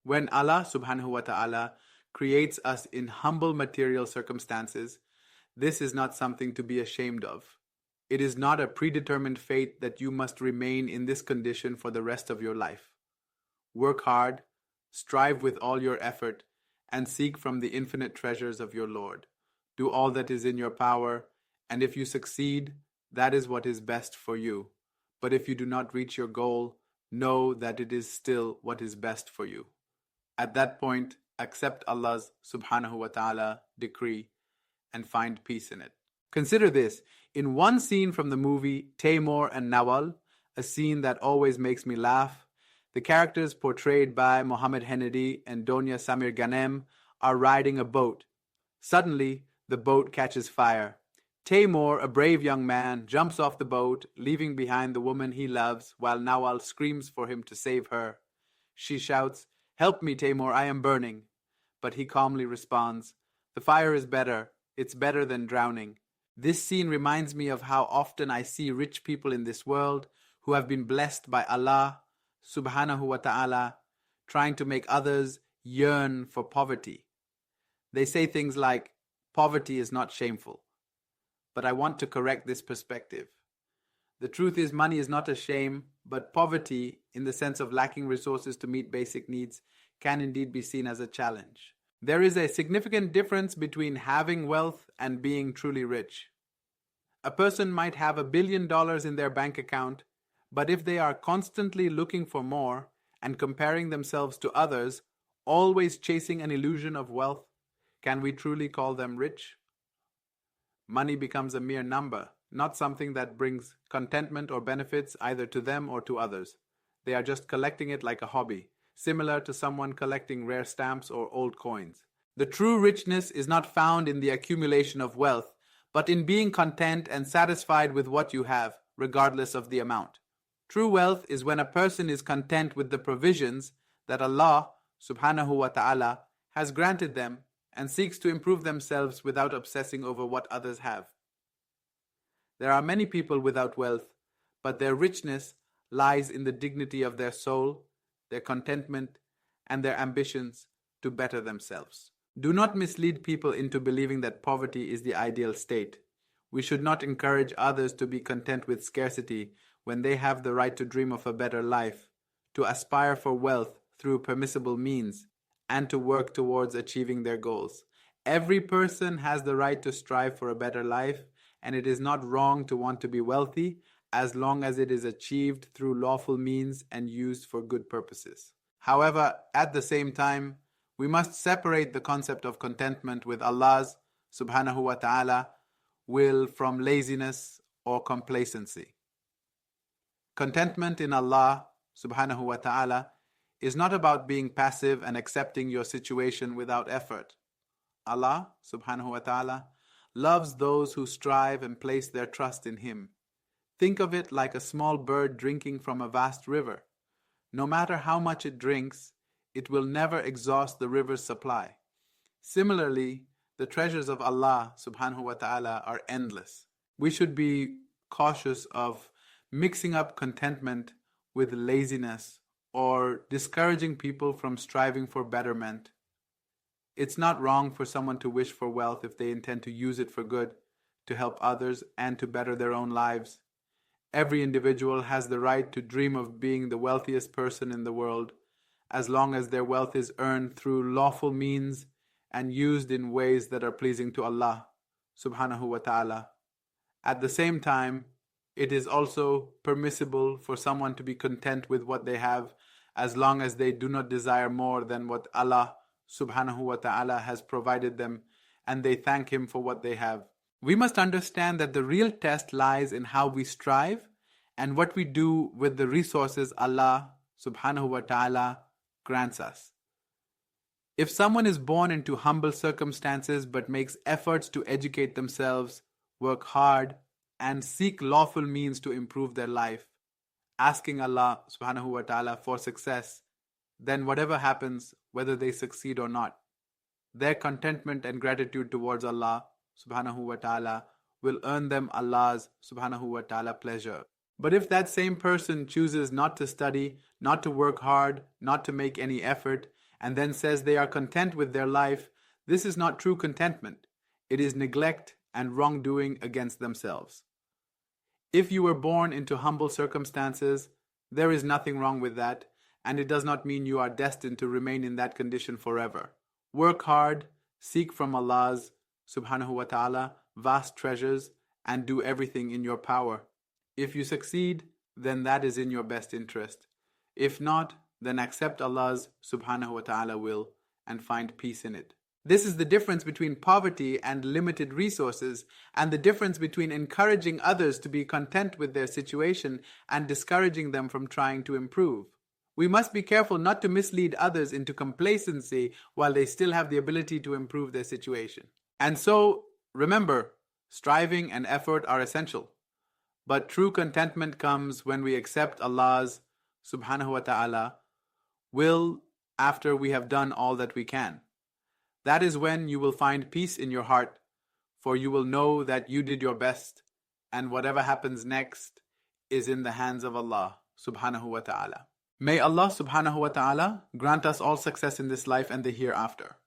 When Allah Subhanahu Wa Ta'ala creates us in humble material circumstances, this is not something to be ashamed of. It is not a predetermined fate that you must remain in this condition for the rest of your life. Work hard, strive with all your effort, and seek from the infinite treasures of your Lord. Do all that is in your power, and if you succeed, that is what is best for you. But if you do not reach your goal, know that it is still what is best for you. At that point, accept Allah's Subhanahu Wa Ta'ala decree and find peace in it. Consider this. In one scene from the movie Taimur and Nawal, a scene that always makes me laugh, the characters portrayed by Mohammed Hennedy and Donia Samir Ghanem are riding a boat. Suddenly, the boat catches fire. Taimur, a brave young man, jumps off the boat, leaving behind the woman he loves, while Nawal screams for him to save her. She shouts, "Help me, Taimur, I am burning." But he calmly responds, "The fire is better. It's better than drowning." This scene reminds me of how often I see rich people in this world who have been blessed by Allah Subhanahu Wa Ta'ala trying to make others yearn for poverty. They say things like, "Poverty is not shameful." But I want to correct this perspective. The truth is, money is not a shame, but poverty, in the sense of lacking resources to meet basic needs, can indeed be seen as a challenge. There is a significant difference between having wealth and being truly rich. A person might have $1 billion in their bank account, but if they are constantly looking for more and comparing themselves to others, always chasing an illusion of wealth, can we truly call them rich? Money becomes a mere number, not something that brings contentment or benefits either to them or to others. They are just collecting it like a hobby, similar to someone collecting rare stamps or old coins. The true richness is not found in the accumulation of wealth, but in being content and satisfied with what you have, regardless of the amount. True wealth is when a person is content with the provisions that Allah Subhanahu Wa Ta'ala has granted them and seeks to improve themselves without obsessing over what others have. There are many people without wealth, but their richness lies in the dignity of their soul, their contentment, and their ambitions to better themselves. Do not mislead people into believing that poverty is the ideal state. We should not encourage others to be content with scarcity when they have the right to dream of a better life, to aspire for wealth through permissible means, and to work towards achieving their goals. Every person has the right to strive for a better life, and it is not wrong to want to be wealthy as long as it is achieved through lawful means and used for good purposes. However, at the same time, we must separate the concept of contentment with Allah's Subhanahu Wa Ta'ala will from laziness or complacency. Contentment in Allah Subhanahu Wa Ta'ala is not about being passive and accepting your situation without effort. Allah Subhanahu Wa Ta'ala loves those who strive and place their trust in Him. Think of it like a small bird drinking from a vast river. No matter how much it drinks, it will never exhaust the river's supply. Similarly, the treasures of Allah Subhanahu Wa Ta'ala are endless. We should be cautious of mixing up contentment with laziness or discouraging people from striving for betterment. It's not wrong for someone to wish for wealth if they intend to use it for good, to help others, and to better their own lives. Every individual has the right to dream of being the wealthiest person in the world, as long as their wealth is earned through lawful means and used in ways that are pleasing to Allah Subhanahu Wa Ta'ala. At the same time, it is also permissible for someone to be content with what they have, as long as they do not desire more than what Allah Subhanahu Wa Ta'ala has provided them, and they thank Him for what they have. We must understand that the real test lies in how we strive and what we do with the resources Allah Subhanahu Wa Ta'ala grants us. If someone is born into humble circumstances but makes efforts to educate themselves, work hard, and seek lawful means to improve their life, asking Allah Subhanahu Wa Ta'ala for success, then whatever happens, whether they succeed or not, their contentment and gratitude towards Allah Subhanahu Wa Ta'ala will earn them Allah's Subhanahu Wa Ta'ala pleasure. But if that same person chooses not to study, not to work hard, not to make any effort, and then says they are content with their life, this is not true contentment. It is neglect and wrongdoing against themselves. If you were born into humble circumstances, there is nothing wrong with that, and it does not mean you are destined to remain in that condition forever. Work hard, seek from Allah's Subhanahu Wa Ta'ala vast treasures, and do everything in your power. If you succeed, then that is in your best interest. If not, then accept Allah's Subhanahu Wa Ta'ala will and find peace in it. This is the difference between poverty and limited resources, and the difference between encouraging others to be content with their situation and discouraging them from trying to improve. We must be careful not to mislead others into complacency while they still have the ability to improve their situation. And so, remember, striving and effort are essential. But true contentment comes when we accept Allah's Subhanahu Wa Ta'ala will after we have done all that we can. That is when you will find peace in your heart, for you will know that you did your best, and whatever happens next is in the hands of Allah Subhanahu Wa Ta'ala. May Allah Subhanahu Wa Ta'ala grant us all success in this life and the hereafter.